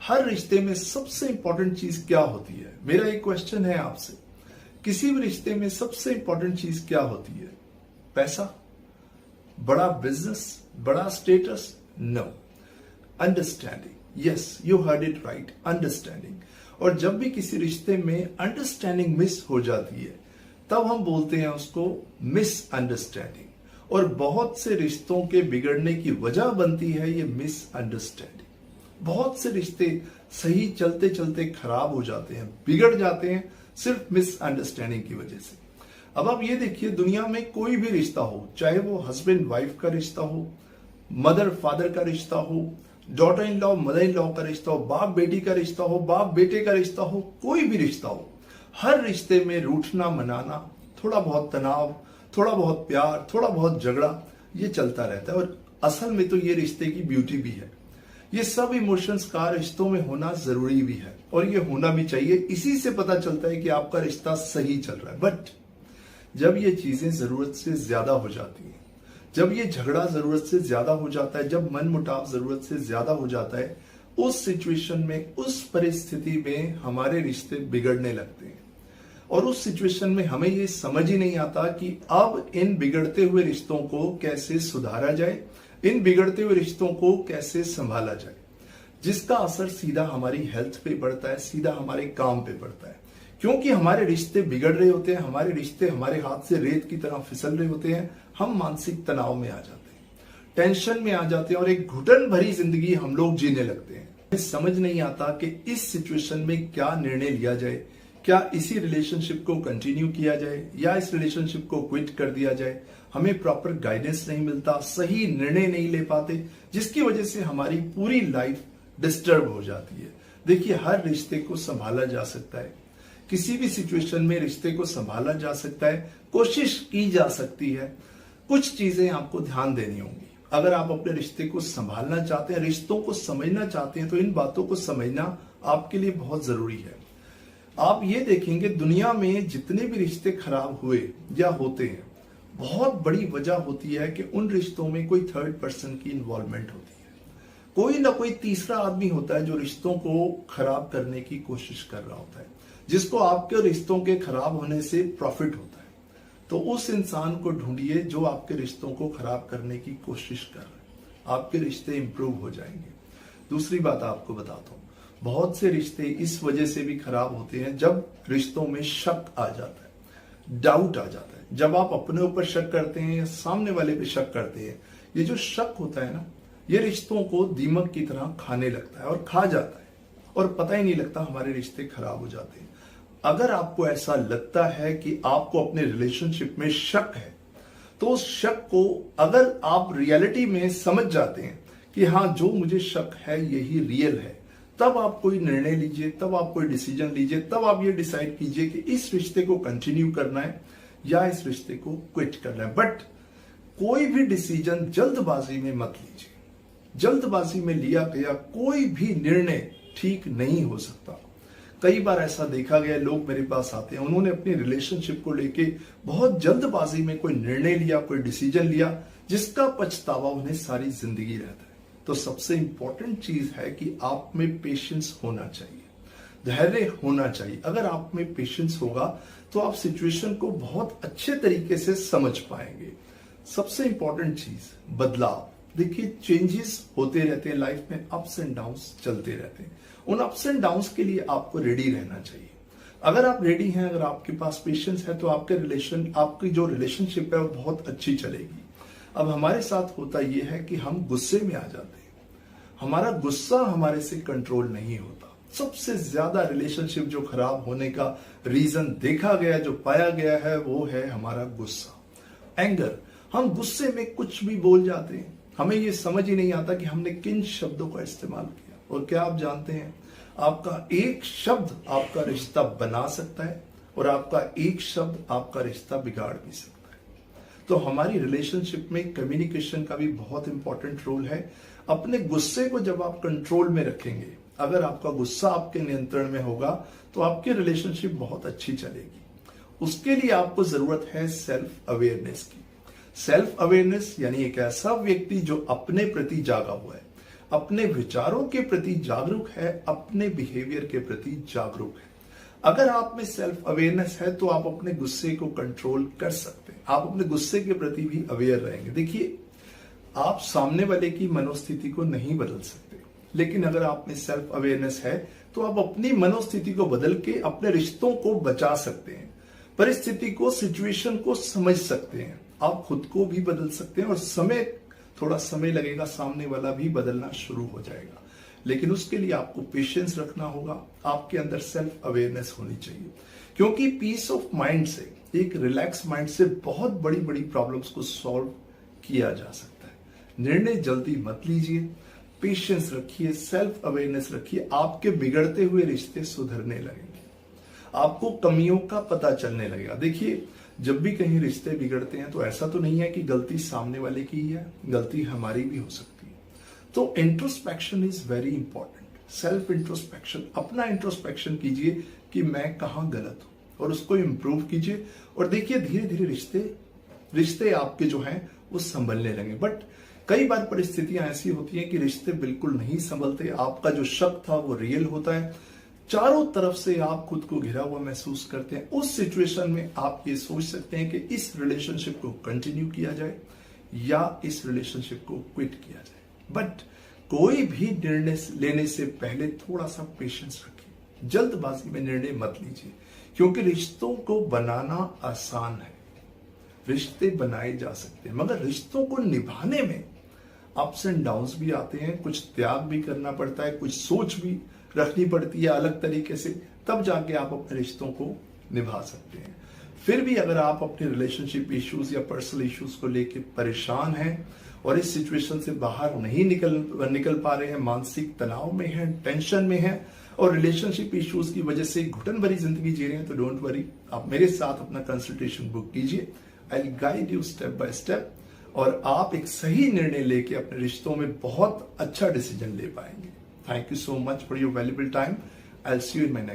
हर रिश्ते में सबसे इंपॉर्टेंट चीज क्या होती है? मेरा एक क्वेश्चन है आपसे, किसी भी रिश्ते में सबसे इंपॉर्टेंट चीज क्या होती है? पैसा? बड़ा बिजनेस? बड़ा status? No, understanding. Yes, you heard it right, understanding. और जब भी किसी रिश्ते में अंडरस्टैंडिंग मिस हो जाती है तब हम बोलते हैं उसको मिसअंडरस्टैंडिंग। और बहुत से रिश्तों के बिगड़ने की वजह बनती है ये मिसअंडरस्टैंडिंग। बहुत से रिश्ते सही चलते चलते खराब हो जाते हैं, बिगड़ जाते हैं सिर्फ मिसअंडरस्टैंडिंग की वजह से। अब आप ये देखिए, दुनिया में कोई भी रिश्ता हो, चाहे वो हस्बैंड वाइफ का रिश्ता हो, मदर फादर का रिश्ता हो, daughter in law mother in law का रिश्ता हो, बाप बेटी का रिश्ता हो, बाप बेटे का रिश्ता हो, कोई भी रिश्ता हो, हर रिश्ते में रूठना मनाना, थोड़ा बहुत तनाव, थोड़ा बहुत प्यार, थोड़ा बहुत झगड़ा, ये चलता रहता है। और असल में तो ये रिश्ते की ब्यूटी भी है। ये सब इमोशंस का रिश्तों में होना जरूरी भी है और ये होना भी चाहिए। इसी से पता चलता है कि आपका रिश्ता सही चल रहा है। बट जब ये चीजें जरूरत से ज्यादा हो जाती हैं, जब ये झगड़ा जरूरत से ज्यादा हो जाता है, जब मन मुटाव जरूरत से ज्यादा हो जाता है, उस सिचुएशन में, उस परिस्थिति में हमारे रिश्ते बिगड़ने लगते हैं। और उस सिचुएशन में हमें ये समझ ही नहीं आता कि अब इन बिगड़ते हुए रिश्तों को कैसे सुधारा जाए, इन बिगड़ते हुए रिश्तों को कैसे संभाला जाए, जिसका असर सीधा हमारी हेल्थ पे पड़ता है, सीधा हमारे काम पे पड़ता है। क्योंकि हमारे रिश्ते बिगड़ रहे होते हैं, हमारे रिश्ते हमारे हाथ से रेत की तरह फिसल रहे होते हैं, हम मानसिक तनाव में आ जाते हैं, टेंशन में आ जाते हैं और एक घुटन भरी जिंदगी हम लोग जीने लगते हैं। समझ नहीं आता कि इस सिचुएशन में क्या निर्णय लिया जाए, क्या इसी रिलेशनशिप को कंटिन्यू किया जाए या इस रिलेशनशिप को क्विट कर दिया जाए। हमें प्रॉपर गाइडेंस नहीं मिलता, सही निर्णय नहीं ले पाते, जिसकी वजह से हमारी पूरी लाइफ डिस्टर्ब हो जाती है। देखिए, हर रिश्ते को संभाला जा सकता है, किसी भी सिचुएशन में रिश्ते को संभाला जा सकता है, कोशिश की जा सकती है। कुछ चीजें आपको ध्यान देनी होंगी। अगर आप अपने रिश्ते को संभालना चाहते हैं, रिश्तों को समझना चाहते हैं, तो इन बातों को समझना आपके लिए बहुत जरूरी है। आप ये देखेंगे, दुनिया में जितने भी रिश्ते खराब हुए या होते हैं, बहुत बड़ी वजह होती है कि उन रिश्तों में कोई थर्ड पर्सन की इन्वॉल्वमेंट होती है। कोई ना कोई तीसरा आदमी होता है जो रिश्तों को खराब करने की कोशिश कर रहा होता है, जिसको आपके रिश्तों के खराब होने से प्रॉफिट होता है। तो उस इंसान को ढूंढिए जो आपके रिश्तों को खराब करने की कोशिश कर रहे हैं। आपके रिश्ते इंप्रूव हो जाएंगे। दूसरी बात आपको बताता हूं, बहुत से रिश्ते इस वजह से भी खराब होते हैं जब रिश्तों में शक आ जाता है, डाउट आ जाता है। जब आप अपने ऊपर शक करते हैं या सामने वाले पे शक करते हैं, ये जो शक होता है ना, ये रिश्तों को दीमक की तरह खाने लगता है और खा जाता है और पता ही नहीं लगता, हमारे रिश्ते खराब हो जाते हैं। अगर आपको ऐसा लगता है कि आपको अपने रिलेशनशिप में शक है, तो उस शक को अगर आप रियलिटी में समझ जाते हैं कि हाँ, जो मुझे शक है यही रियल है, तब आप कोई निर्णय लीजिए, तब आप कोई डिसीजन लीजिए, तब आप ये डिसाइड कीजिए कि इस रिश्ते को कंटिन्यू करना है या इस रिश्ते को क्विट करना है। बट कोई भी डिसीजन जल्दबाजी में मत लीजिए। जल्दबाजी में लिया गया कोई भी निर्णय ठीक नहीं हो सकता। कई बार ऐसा देखा गया, लोग मेरे पास आते हैं, उन्होंने अपनी रिलेशनशिप को लेके बहुत जल्दबाजी में कोई निर्णय लिया, कोई डिसीजन लिया, जिसका पछतावा उन्हें सारी जिंदगी रहता है। तो सबसे इंपॉर्टेंट चीज है कि आप में पेशेंस होना चाहिए, धैर्य होना चाहिए। अगर आप में पेशेंस होगा तो आप सिचुएशन को बहुत अच्छे तरीके से समझ पाएंगे। सबसे इंपॉर्टेंट चीज, बदलाव। देखिए, चेंजेस होते रहते हैं लाइफ में, अप्स एंड डाउन्स चलते रहते हैं। उन अप्स एंड डाउन्स के लिए आपको रेडी रहना चाहिए। अगर आप रेडी हैं, अगर आपके पास पेशेंस है, तो आपकी जो रिलेशनशिप है वो बहुत अच्छी चलेगी। अब हमारे साथ होता यह है कि हम गुस्से में आ जाते हैं, हमारा गुस्सा हमारे से कंट्रोल नहीं होता। सबसे ज्यादा रिलेशनशिप जो खराब होने का रीजन देखा गया, जो पाया गया है, वो है हमारा गुस्सा, एंगर। हम गुस्से में कुछ भी बोल जाते हैं, हमें ये समझ ही नहीं आता कि हमने किन शब्दों का इस्तेमाल किया। और क्या आप जानते हैं, आपका एक शब्द आपका रिश्ता बना सकता है और आपका एक शब्द आपका रिश्ता बिगाड़ भी सकता है। तो हमारी रिलेशनशिप में कम्युनिकेशन का भी बहुत इंपॉर्टेंट रोल है। अपने गुस्से को जब आप कंट्रोल में रखेंगे, अगर आपका गुस्सा आपके नियंत्रण में होगा, तो आपकी रिलेशनशिप बहुत अच्छी चलेगी। उसके लिए आपको जरूरत है सेल्फ अवेयरनेस की। सेल्फ अवेयरनेस यानी एक ऐसा व्यक्ति जो अपने प्रति जागा हुआ है, अपने विचारों के प्रति जागरूक है, अपने बिहेवियर के प्रति जागरूक है। अगर आप में सेल्फ अवेयरनेस है तो आप अपने गुस्से को कंट्रोल कर सकते हैं, आप अपने गुस्से के प्रति भी अवेयर रहेंगे। देखिए, आप सामने वाले की मनोस्थिति को नहीं बदल सकते, लेकिन अगर आप में सेल्फ अवेयरनेस है तो आप अपनी मनोस्थिति को बदल के अपने रिश्तों को बचा सकते हैं, परिस्थिति को, सिचुएशन को समझ सकते हैं, आप खुद को भी बदल सकते हैं और थोड़ा समय लगेगा, सामने वाला भी बदलना शुरू हो जाएगा। लेकिन उसके लिए आपको पेशेंस रखना होगा, आपके अंदर सेल्फ अवेयरनेस होनी चाहिए, क्योंकि पीस ऑफ माइंड से, एक रिलैक्स माइंड से बहुत बड़ी बड़ी प्रॉब्लम्स को सॉल्व किया जा सकता है। निर्णय जल्दी मत लीजिए, पेशेंस रखिए, सेल्फ अवेयरनेस रखिए, आपके बिगड़ते हुए रिश्ते सुधरने लगेंगे, आपको कमियों का पता चलने लगेगा। देखिए, जब भी कहीं रिश्ते बिगड़ते हैं तो ऐसा तो नहीं है कि गलती सामने वाले की ही है, गलती हमारी भी हो सकती है। तो introspection is very important. Self introspection, अपना इंट्रोस्पेक्शन कीजिए कि मैं कहां गलत हूं और उसको इंप्रूव कीजिए। और देखिए, धीरे धीरे रिश्ते आपके जो हैं वो संभलने लगे। बट कई बार परिस्थितियां ऐसी होती हैं कि रिश्ते बिल्कुल नहीं संभलते, आपका जो शक था वो रियल होता है, चारों तरफ से आप खुद को घिरा हुआ महसूस करते हैं। उस सिचुएशन में आप ये सोच सकते हैं कि इस रिलेशनशिप को कंटिन्यू किया जाए या इस रिलेशनशिप को क्विट किया जाए। बट कोई भी निर्णय लेने से पहले थोड़ा सा पेशेंस रखिए, जल्दबाजी में निर्णय मत लीजिए, क्योंकि रिश्तों को बनाना आसान है, रिश्ते बनाए जा सकते हैं, मगर रिश्तों को निभाने में अप्स एंड डाउन्स भी आते हैं, कुछ त्याग भी करना पड़ता है, कुछ सोच भी रखनी पड़ती है अलग तरीके से, तब जाके आप अपने रिश्तों को निभा सकते हैं। फिर भी अगर आप अपने रिलेशनशिप इश्यूज या पर्सनल इश्यूज को लेकर परेशान हैं और इस सिचुएशन से बाहर नहीं निकल पा रहे हैं, मानसिक तनाव में हैं, टेंशन में हैं और रिलेशनशिप इश्यूज की वजह से घुटन भरी जिंदगी जी रहे हैं, तो डोंट वरी, आप मेरे साथ अपना कंसल्टेशन बुक कीजिए। I will guide you step by step और आप एक सही निर्णय लेके अपने रिश्तों में बहुत अच्छा डिसीजन ले पाएंगे। Thank you so much for your valuable time. I'll see you in my next